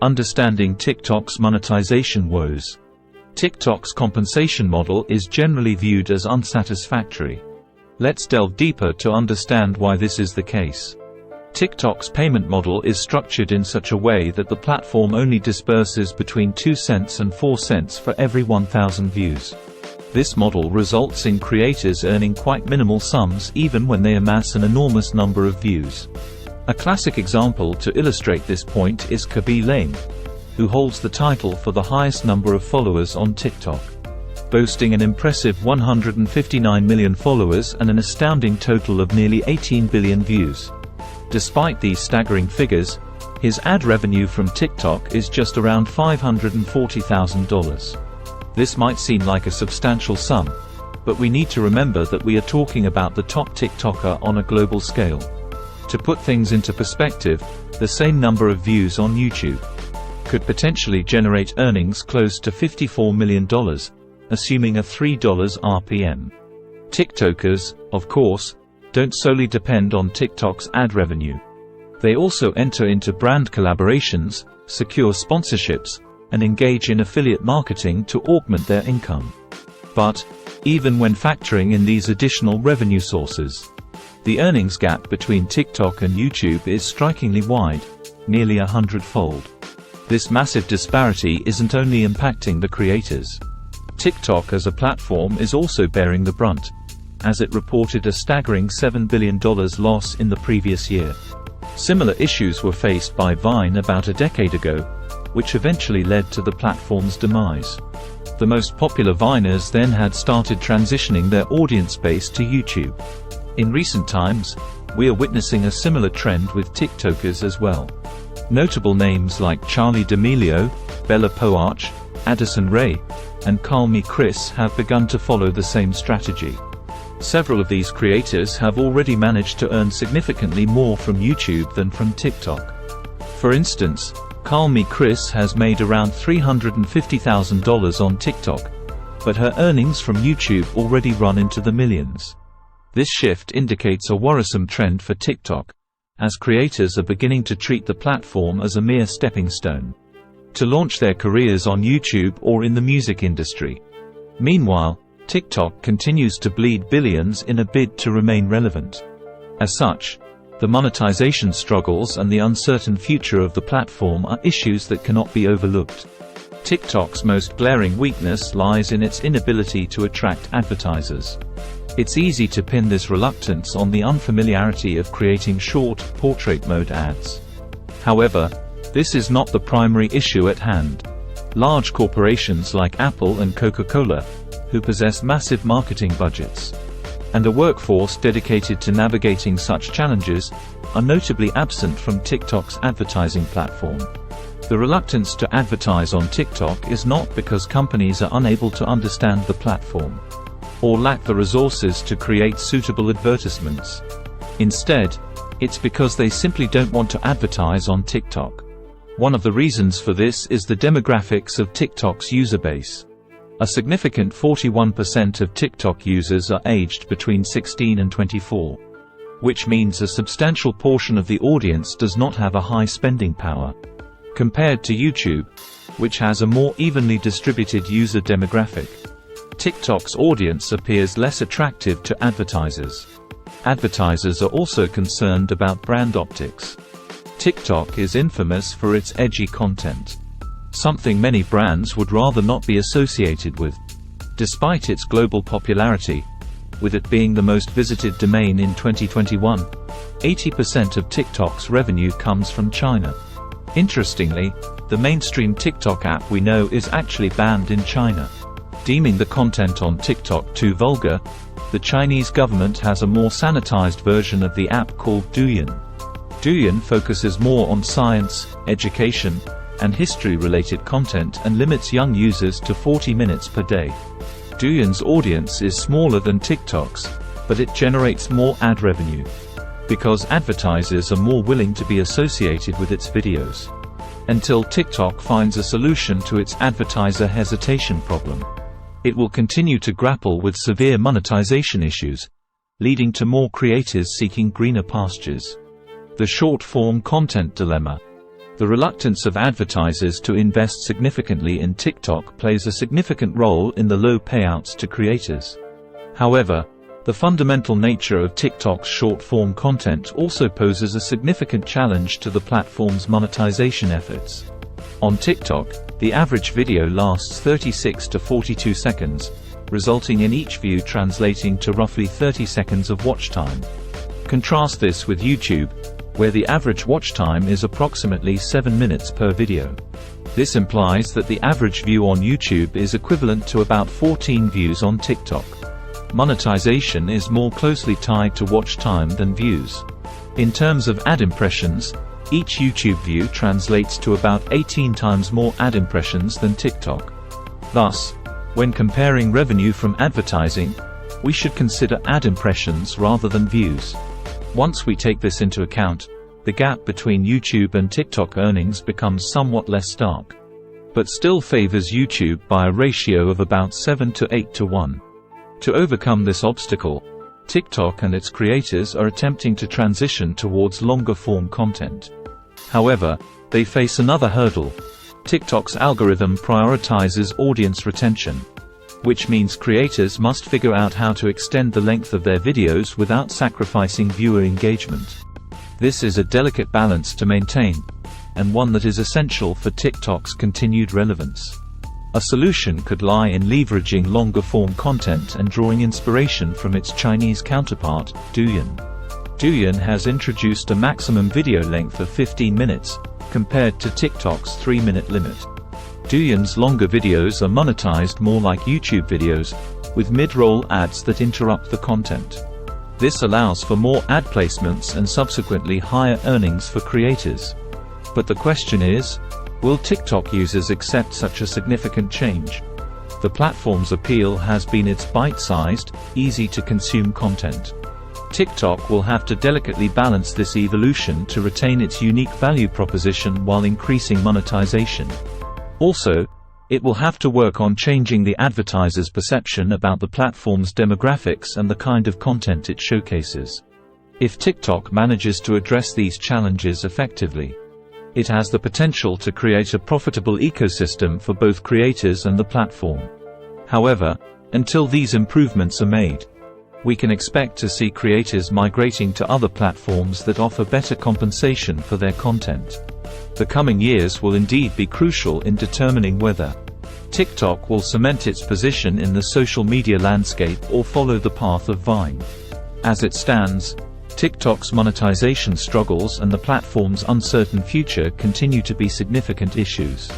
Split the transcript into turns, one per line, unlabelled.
Understanding TikTok's monetization woes. TikTok's compensation model is generally viewed as unsatisfactory. Let's delve deeper to understand why this is the case. TikTok's payment model is structured in such a way that the platform only disburses between 2 cents and 4 cents for every 1,000 views. This model results in creators earning quite minimal sums even when they amass an enormous number of views. A classic example to illustrate this point is Khaby Lame, who holds the title for the highest number of followers on TikTok, boasting an impressive 159 million followers and an astounding total of nearly 18 billion views. Despite these staggering figures, his ad revenue from TikTok is just around $540,000. This might seem like a substantial sum, but we need to remember that we are talking about the top TikToker on a global scale. To put things into perspective, the same number of views on YouTube could potentially generate earnings close to $54 million, assuming a $3 RPM. TikTokers, of course, don't solely depend on TikTok's ad revenue. They also enter into brand collaborations, secure sponsorships, and engage in affiliate marketing to augment their income. But, even when factoring in these additional revenue sources, the earnings gap between TikTok and YouTube is strikingly wide, nearly 100-fold. This massive disparity isn't only impacting the creators. TikTok as a platform is also bearing the brunt, as it reported a staggering $7 billion loss in the previous year. Similar issues were faced by Vine about a decade ago, which eventually led to the platform's demise. The most popular Viners then had started transitioning their audience base to YouTube. In recent times, we are witnessing a similar trend with TikTokers as well. Notable names like Charli D'Amelio, Bella Poarch, Addison Rae, and Call Me Chris have begun to follow the same strategy. Several of these creators have already managed to earn significantly more from YouTube than from TikTok. For instance, Call Me Chris has made around $350,000 on TikTok, but her earnings from YouTube already run into the millions. This shift indicates a worrisome trend for TikTok, as creators are beginning to treat the platform as a mere stepping stone to launch their careers on YouTube or in the music industry. Meanwhile, TikTok continues to bleed billions in a bid to remain relevant. As such, the monetization struggles and the uncertain future of the platform are issues that cannot be overlooked. TikTok's most glaring weakness lies in its inability to attract advertisers. It's easy to pin this reluctance on the unfamiliarity of creating short, portrait mode ads. However, this is not the primary issue at hand. Large corporations like Apple and Coca-Cola, who possess massive marketing budgets and a workforce dedicated to navigating such challenges, are notably absent from TikTok's advertising platform. The reluctance to advertise on TikTok is not because companies are unable to understand the platform or lack the resources to create suitable advertisements. Instead, it's because they simply don't want to advertise on TikTok. One of the reasons for this is the demographics of TikTok's user base. A significant 41% of TikTok users are aged between 16 and 24, which means a substantial portion of the audience does not have a high spending power. Compared to YouTube, which has a more evenly distributed user demographic, TikTok's audience appears less attractive to advertisers. Advertisers are also concerned about brand optics. TikTok is infamous for its edgy content, something many brands would rather not be associated with. Despite its global popularity, with it being the most visited domain in 2021, 80% of TikTok's revenue comes from China. Interestingly, the mainstream TikTok app we know is actually banned in China. Deeming the content on TikTok too vulgar, the Chinese government has a more sanitized version of the app called Douyin. Douyin focuses more on science, education, and history-related content and limits young users to 40 minutes per day. Douyin's audience is smaller than TikTok's, but it generates more ad revenue, because advertisers are more willing to be associated with its videos. Until TikTok finds a solution to its advertiser hesitation problem, it will continue to grapple with severe monetization issues, leading to more creators seeking greener pastures. The short-form content dilemma. The reluctance of advertisers to invest significantly in TikTok plays a significant role in the low payouts to creators. However, the fundamental nature of TikTok's short-form content also poses a significant challenge to the platform's monetization efforts. On TikTok, the average video lasts 36 to 42 seconds, resulting in each view translating to roughly 30 seconds of watch time. Contrast this with YouTube, where the average watch time is approximately 7 minutes per video. This implies that the average view on YouTube is equivalent to about 14 views on TikTok. Monetization is more closely tied to watch time than views. In terms of ad impressions, each YouTube view translates to about 18 times more ad impressions than TikTok. Thus, when comparing revenue from advertising, we should consider ad impressions rather than views. Once we take this into account, the gap between YouTube and TikTok earnings becomes somewhat less stark, but still favors YouTube by a ratio of about 7 to 8 to 1. To overcome this obstacle, TikTok and its creators are attempting to transition towards longer-form content. However, they face another hurdle. TikTok's algorithm prioritizes audience retention, which means creators must figure out how to extend the length of their videos without sacrificing viewer engagement. This is a delicate balance to maintain, and one that is essential for TikTok's continued relevance. A solution could lie in leveraging longer-form content and drawing inspiration from its Chinese counterpart, Douyin. Douyin has introduced a maximum video length of 15 minutes, compared to TikTok's 3-minute limit. Douyin's longer videos are monetized more like YouTube videos, with mid-roll ads that interrupt the content. This allows for more ad placements and subsequently higher earnings for creators. But the question is, will TikTok users accept such a significant change? The platform's appeal has been its bite-sized, easy-to-consume content. TikTok will have to delicately balance this evolution to retain its unique value proposition while increasing monetization. Also, it will have to work on changing the advertiser's perception about the platform's demographics and the kind of content it showcases. If TikTok manages to address these challenges effectively, it has the potential to create a profitable ecosystem for both creators and the platform. However, until these improvements are made, we can expect to see creators migrating to other platforms that offer better compensation for their content. The coming years will indeed be crucial in determining whether TikTok will cement its position in the social media landscape or follow the path of Vine. As it stands, TikTok's monetization struggles and the platform's uncertain future continue to be significant issues.